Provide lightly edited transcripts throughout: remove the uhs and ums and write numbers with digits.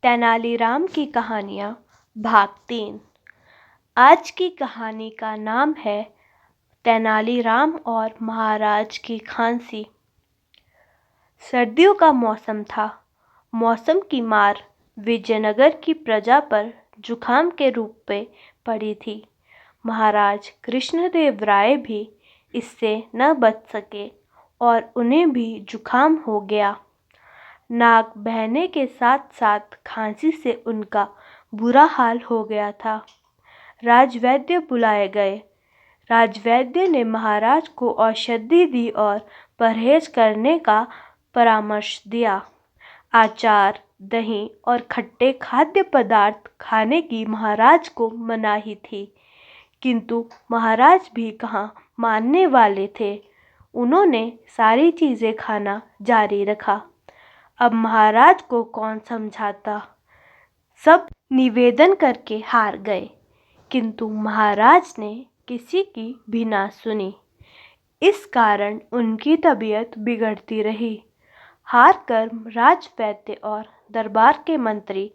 तेनालीराम की कहानियाँ भाग 3। आज की कहानी का नाम है तेनालीराम और महाराज की खांसी। सर्दियों का मौसम था। मौसम की मार विजयनगर की प्रजा पर जुखाम के रूप में पड़ी थी। महाराज कृष्णदेव राय भी इससे न बच सके और उन्हें भी जुखाम हो गया। नाक बहने के साथ साथ खांसी से उनका बुरा हाल हो गया था। राजवैद्य बुलाए गए। राजवैद्य ने महाराज को औषधि दी और परहेज करने का परामर्श दिया। अचार, दही और खट्टे खाद्य पदार्थ खाने की महाराज को मनाही थी, किंतु महाराज भी कहाँ मानने वाले थे। उन्होंने सारी चीज़ें खाना जारी रखा। अब महाराज को कौन समझाता। सब निवेदन करके हार गए, किंतु महाराज ने किसी की भी ना सुनी। इस कारण उनकी तबीयत बिगड़ती रही। हार कर राजवैद्य और दरबार के मंत्री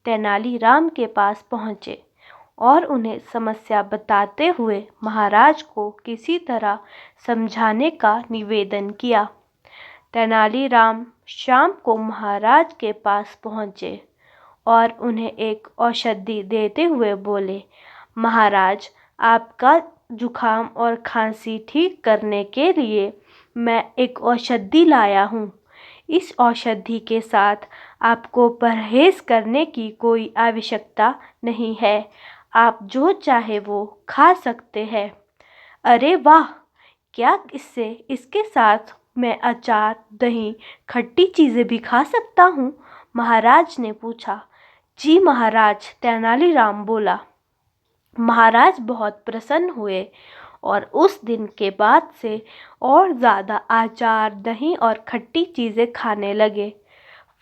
तेनालीराम के पास पहुँचे और उन्हें समस्या बताते हुए महाराज को किसी तरह समझाने का निवेदन किया। तेनालीराम शाम को महाराज के पास पहुँचे और उन्हें एक औषधि देते हुए बोले, महाराज, आपका जुखाम और खांसी ठीक करने के लिए मैं एक औषधि लाया हूँ। इस औषधि के साथ आपको परहेज करने की कोई आवश्यकता नहीं है। आप जो चाहे वो खा सकते हैं। अरे वाह! क्या इसके साथ मैं अचार, दही, खट्टी चीज़ें भी खा सकता हूँ? महाराज ने पूछा। जी महाराज, तेनालीराम बोला। महाराज बहुत प्रसन्न हुए और उस दिन के बाद से और ज़्यादा अचार, दही और खट्टी चीज़ें खाने लगे।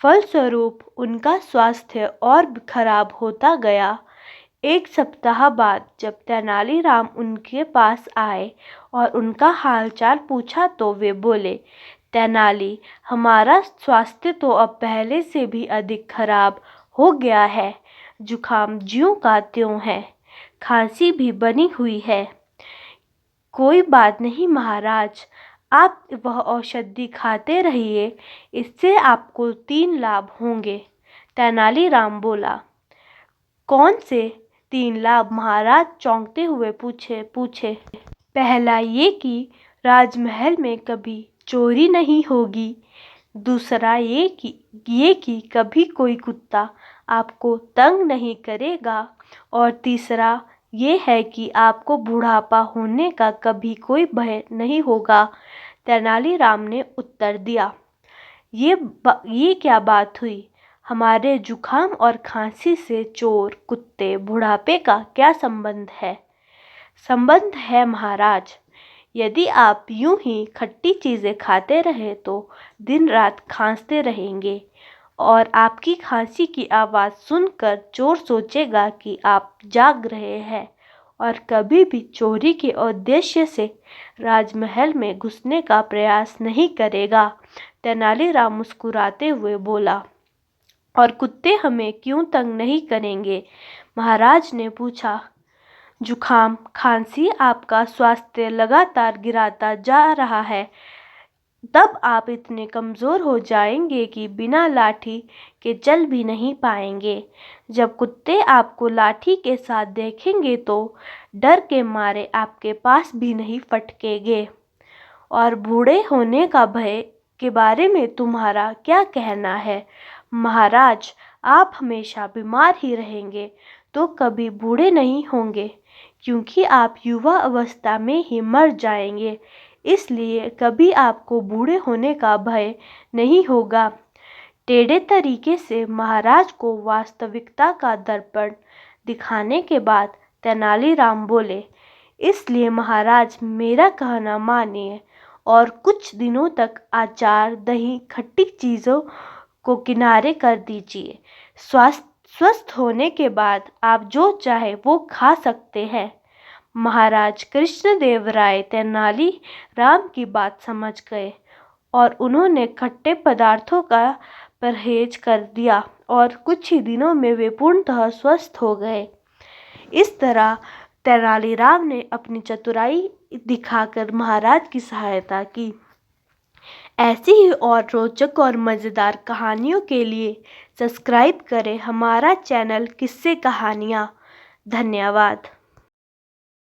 फलस्वरूप उनका स्वास्थ्य और खराब होता गया। एक सप्ताह बाद जब तेनालीराम उनके पास आए और उनका हालचाल पूछा तो वे बोले, तेनाली, हमारा स्वास्थ्य तो अब पहले से भी अधिक खराब हो गया है। जुखाम ज्यों का त्यों है, खांसी भी बनी हुई है। कोई बात नहीं महाराज, आप वह औषधि खाते रहिए, इससे आपको 3 लाभ होंगे। तेनालीराम बोला। कौन से 3 लाभ? महाराज चौंकते हुए पूछे। पहला ये कि राजमहल में कभी चोरी नहीं होगी। दूसरा ये कि कभी कोई कुत्ता आपको तंग नहीं करेगा। और तीसरा ये है कि आपको बुढ़ापा होने का कभी कोई भय नहीं होगा। तेनालीराम ने उत्तर दिया। ये क्या बात हुई? हमारे जुखाम और खांसी से चोर, कुत्ते, बुढ़ापे का क्या संबंध है? संबंध है महाराज। यदि आप यूं ही खट्टी चीज़ें खाते रहे तो दिन रात खांसते रहेंगे और आपकी खांसी की आवाज़ सुनकर चोर सोचेगा कि आप जाग रहे हैं और कभी भी चोरी के उद्देश्य से राजमहल में घुसने का प्रयास नहीं करेगा। तेनालीराम मुस्कुराते हुए बोला। और कुत्ते हमें क्यों तंग नहीं करेंगे? महाराज ने पूछा। जुखाम, खांसी, आपका स्वास्थ्य लगातार गिरता जा रहा है। तब आप इतने कमज़ोर हो जाएंगे कि बिना लाठी के चल भी नहीं पाएंगे। जब कुत्ते आपको लाठी के साथ देखेंगे तो डर के मारे आपके पास भी नहीं फटकेंगे। और बूढ़े होने का भय के बारे में तुम्हारा क्या कहना है? महाराज, आप हमेशा बीमार ही रहेंगे तो कभी बूढ़े नहीं होंगे, क्योंकि आप युवा अवस्था में ही मर जाएंगे। इसलिए कभी आपको बूढ़े होने का भय नहीं होगा। टेढ़े तरीके से महाराज को वास्तविकता का दर्पण दिखाने के बाद तेनालीराम बोले, इसलिए महाराज मेरा कहना मानिए और कुछ दिनों तक अचार, दही, खट्टी चीज़ों को किनारे कर दीजिए। स्वस्थ होने के बाद आप जो चाहे वो खा सकते हैं। महाराज कृष्णदेव राय तेनालीराम की बात समझ गए और उन्होंने खट्टे पदार्थों का परहेज कर दिया और कुछ ही दिनों में वे पूर्णतः स्वस्थ हो गए। इस तरह तेनालीराम ने अपनी चतुराई दिखाकर महाराज की सहायता की। ऐसी ही और रोचक और मज़ेदार कहानियों के लिए सब्सक्राइब करें हमारा चैनल किस्से कहानियाँ। धन्यवाद।